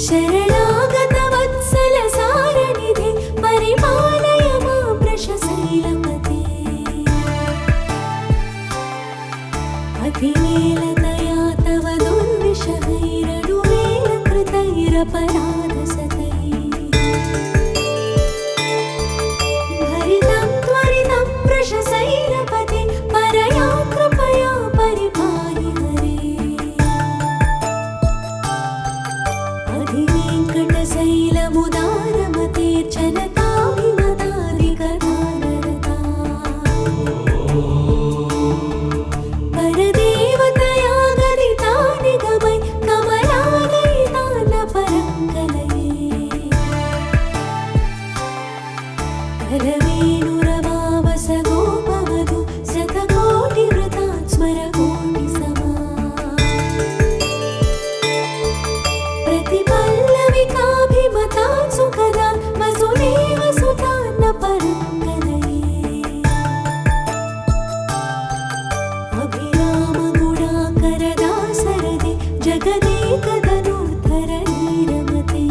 शरणागत वत्सल सारनिधे परिपालय मां वृषशैलपते अतिवेलतया तव दुर्विषहैरडुवेलकृतैरपराधसतैः भरितं त्वरितं वृषशैलपते परया कृपया परिपाहि हरे अधिवेङ्कटशैलमुदारमतेर्जनताभिमतादिकदानरता परदेवतया गदिता निगमै कमलादयितान्नपरङ्गलये करवेणुरवावस गोपवधू शतकोटिवृतान् स्मरकोटिसमा प्रतिपल्लविकाभिमतान् सुखदान् वसुदेव सुतान्न परङ्गलये अभिरामगुणाकरदासरदे जगदेकधनुर्धरनीरमते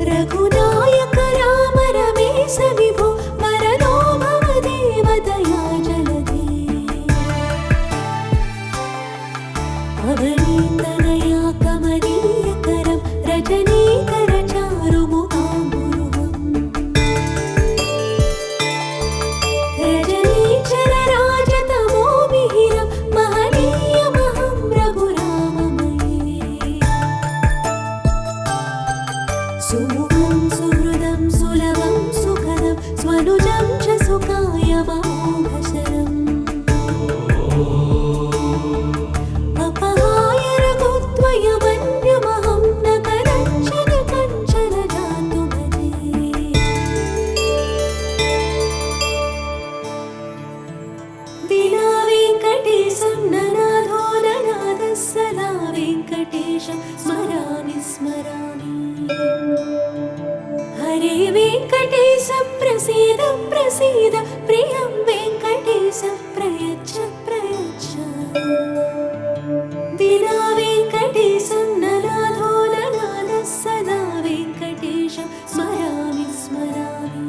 रघुनायक राम रमेश विभो वरदो भव देवदया जलधे अवनीतनया कमनीयकरं रजनीकरचारुमुखाम्बुरुहम् रजनीचरराजतमोमिहिरं महनीयमहं रघुराममये सुमुखं सुहृदं सुलभं सुखदं स्वनुजं च सुखायमोघशरम् अपहाय रघुत्वयमन्यमहं न कदञ्चन कञ्चन जातु भजे विना वेङ्कटेशं ननाथो ननाथः सदा वेङ्कटेशं स्मरामि स्मरामि हरे वेङ्कटेश प्रसीद प्रसीद प्रियं वेङ्कटेश प्रयच्छ प्रयच्छ विना वेङ्कटेशं ननाथो ननाथः सदा वेङ्कटेशं स्मरामि स्मरामि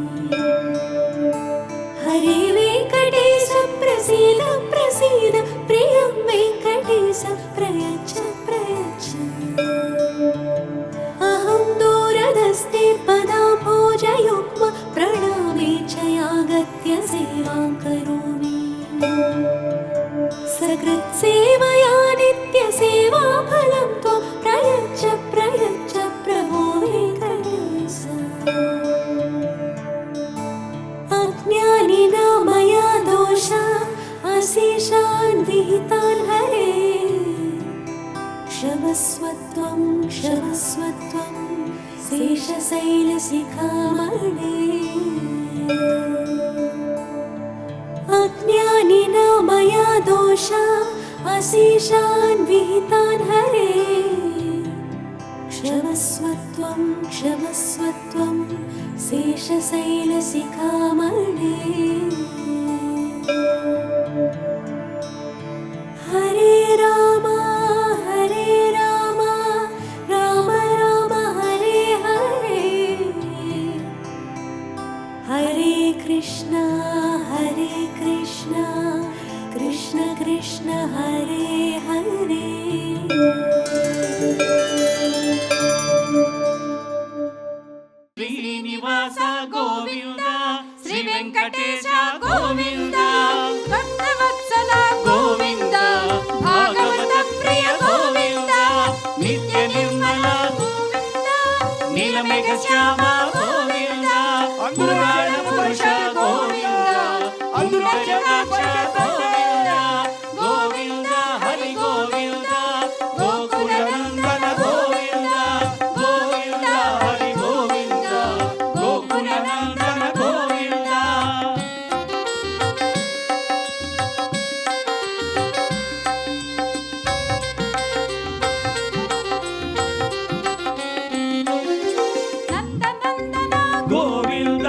हरे वेङ्कटेश प्रसीद प्रसीद प्रियं वेङ्कटेश प्रयच्छ प्रयच्छ अहं दूरदस्ते पदाम्भोजयुग्म प्रणामे च यागत्य सेवां करोमि सकृत्सेवया नित्यसेवाफलं त्वं प्रयच्छ प्रयच्छ प्रभो वेङ्कटेश अज्ञानिना मया दोषा अशेषान् विहितान् हरे क्षमस्वत्वं क्षमस्वत्वं शेषशैलशिखामणे अज्ञानिना मया दोषा अशेषान् विहितान् हरे क्षमस्वत्वं क्षमस्वत्वं शेषशैलशिखामणे हरे राम राम राम हरे हरे हरे कृष्ण कृष्ण कृष्ण हरे हरे శ్రీనివాస గోవింద శ్రీ వెంకటేశ గోవింద భక్తవత్సల గోవింద భాగవత ప్రియ గోవింద నిత్య నిర్మల గోవింద నీలమేఘ శ్యామ గోవింద పురాణ పురుష గోవింద అమృత జటాక్ష గోవింద గోవింద హరి గోవింద గోకుల నందన గోవింద గోవింద హరి గోవింద గోకుల నందన గోవింద నందనందన గోవింద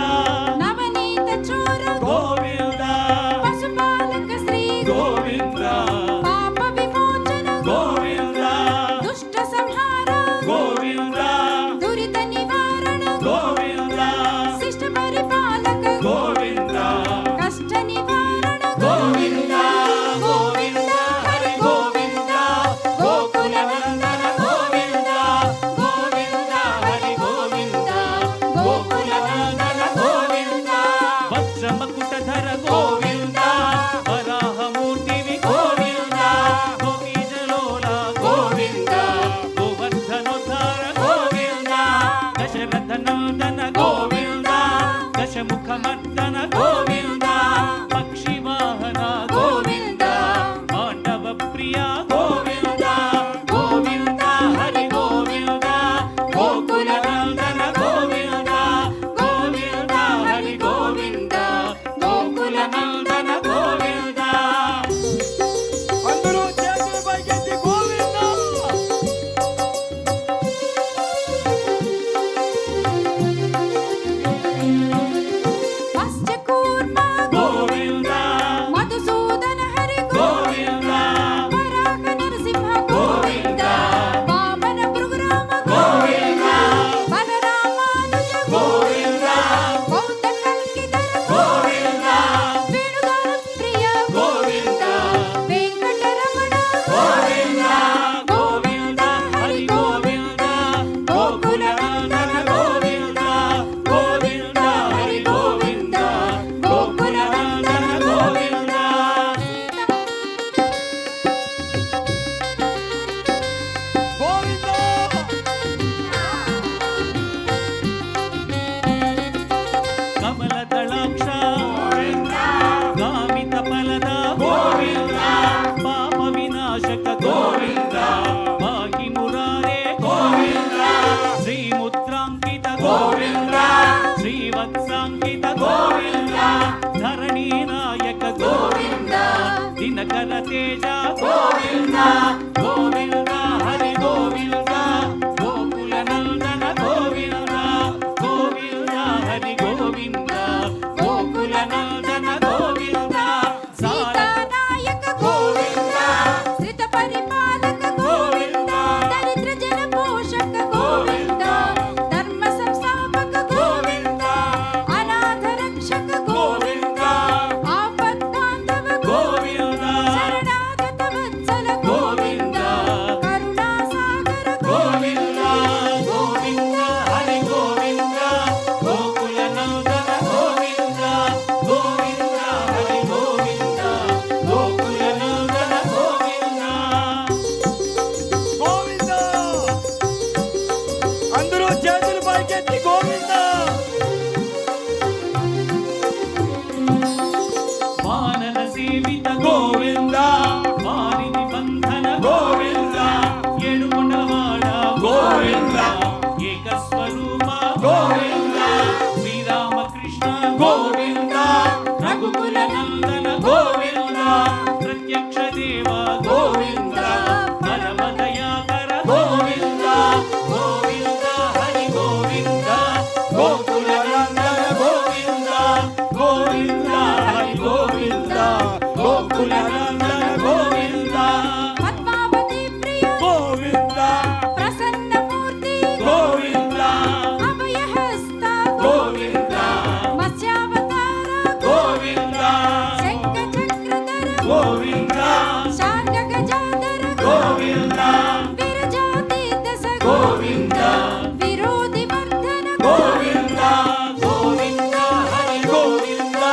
నవనీత చోర గోవింద పశుపాలక శ్రీ గోవింద పాప విమోచన గోవింద దుష్ట గోవింద గోవింద హరి గోవింద గోకుల నందన గోవింద గోవింద హరి గోవింద గోకుల నందన గోవింద సీతానాయక గోవింద శ్రిత పరిపాలక గోవింద దరిద్ర జన పోషక గోవింద ధర్మ సంస్థాపక గోవింద అనాథ రక్షక గోవింద ఆపత్ బాంధవ గోవింద శరణాగత వత్సల గోవింద కరుణా సాగర గోవింద గోవింద హరి గోవింద గోకుల నందన గోవింద గోవింద హరి గోవింద గోకుల నందన గోవింద గోవింద అందరూ చేతులు పైకెత్తి గోవింద వానర సేవిత గోవింద వారిని బంధన గోవింద ఏడుకొండలవాడ గోవింద ఏకస్వరూప గోవింద శ్రీరామకృష్ణ గోవింద రఘుకుల నందన గోవింద ప్రత్యక్ష దేవ గోవింద పరమ దయాకర గోవింద గోవింద హరి గోవింద గోకుల నందన గోవింద గోవింద హరి గోవింద గోకుల నందన గోవింద పద్మావతి ప్రియ గోవింద ప్రసన్న మూర్తి గోవింద అభయహస్త గోవింద మత్స్యావతార గోవింద శంఖ చక్రధర గోవింద శార్గ గజాధర గోవింద విరజాతి దశ గోవింద విరోధి వర్ధన గోవింద గోవింద హరి గోవింద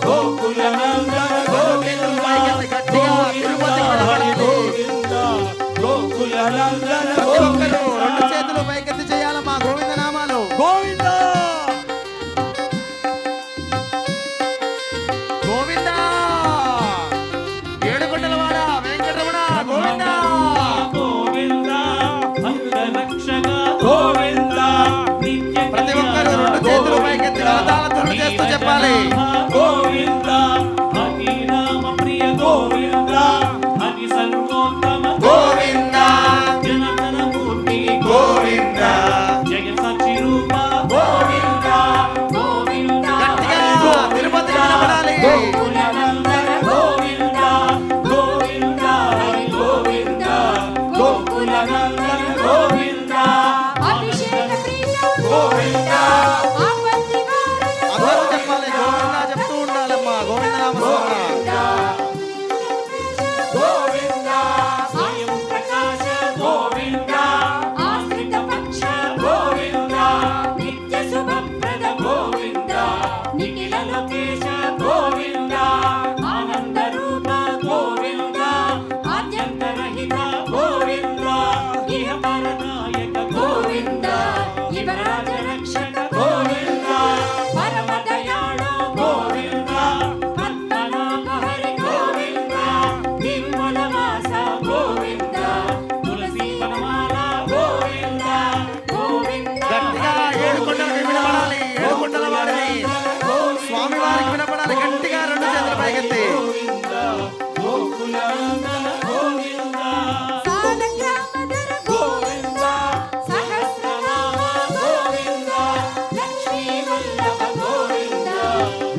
గోకుల నందన గోవింద గోవింద హరి గోవింద గోకుల నందన ప్రతి ఒక్కరూ గోవింద రెండు చేతులు పైకెత్తి చేయాలమ్మా గోవింద నామాలు. గోవింద గోవింద ఏడుకొండలవాడ వెంకటరమణ గోవింద. గోవింద భక్త రక్షక గోవింద నిత్య ప్రతి ఒక్కరూ రెండు చేతులు పైకెత్తి కరతాళ ధ్వనులు చేస్తూ చెప్పాలి. గోవింద హరి రామ ప్రియ గోవింద హరి సర్వోత్తమ గోవింద జనతన మూర్తి గోవింద. జయ సచి రూప గోవింద గోవింద గట్టిగా తిరుపతి వినపడాలి. గోకుల నందన గోవింద గోవింద హరి గోవింద గోకుల నందన గోవింద అభిషేక ప్రియ గోవింద ఆపత్తి వారణ అందరూ చెప్పాలి గోవింద చెప్తూ ఉండాలమ్మా గోవింద నామస్మరణ. గోవింద స్వయం ప్రకాశ గోవింద ఆశ్రిత పక్ష గోవింద నిత్య శుభప్రద గోవింద నిఖిల లోకేశ గోవింద ఆనంద రూప గోవింద ఆద్యంత రహిత గోవింద ఇహ పరనాయక గోవింద యువరాజ రక్షక గోవింద పరమ దయాళ గోవింద పద్మనాభ హరి గోవింద నిర్మల వాస గోవింద తులసి వనమాల గోవింద గోవింద గట్టిగా ఏడుకొండలకి వినపడాలి. ఏడుకొండలవాడని స్వామి వారికి వినపడాలి. గట్టిగా రెండు చేతులు పైకెత్తి. గోవింద గోకుల నందన గోవింద సాలగ్రామధర గోవింద సహస్రనామ గోవింద లక్ష్మీ వల్లభ గోవింద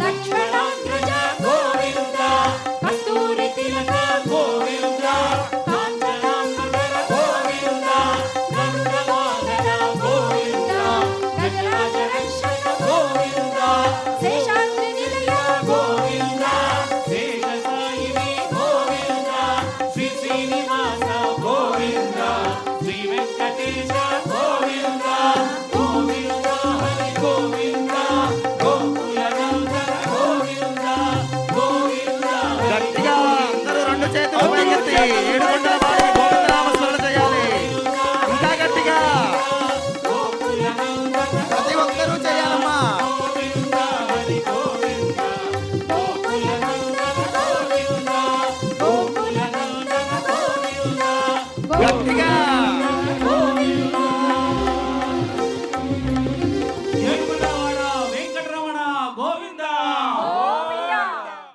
లక్ష్మణాగ్రజ గోవింద కస్తూరి తిలక గోవింద కాంచనాంబర గోవింద గంగవాహన గోవింద గజరాజ రక్షక గోవింద శేషాద్రి నిలయ గోవింద శేషసాయిని గోవింద శ్రీ శ్రీనివాస గోవింద శ్రీ వెంకటేశ గోవింద గోవింద హరి గోవింద గోకుల నందన గోవింద గోవింద గట్టిగా అందరూ రెండు చేతులు పైకెత్తి ఏడుకొండలవాడి గోవింద నామస్మరణ చేయాలి. ఇంకా గట్టిగా గోకుల నందన ప్రతి ఒక్కరూ చేయాలమ్మా. గోవింద హరి గోవింద గోకుల నందన గోవింద గోకుల నందన గోవింద గట్టిగా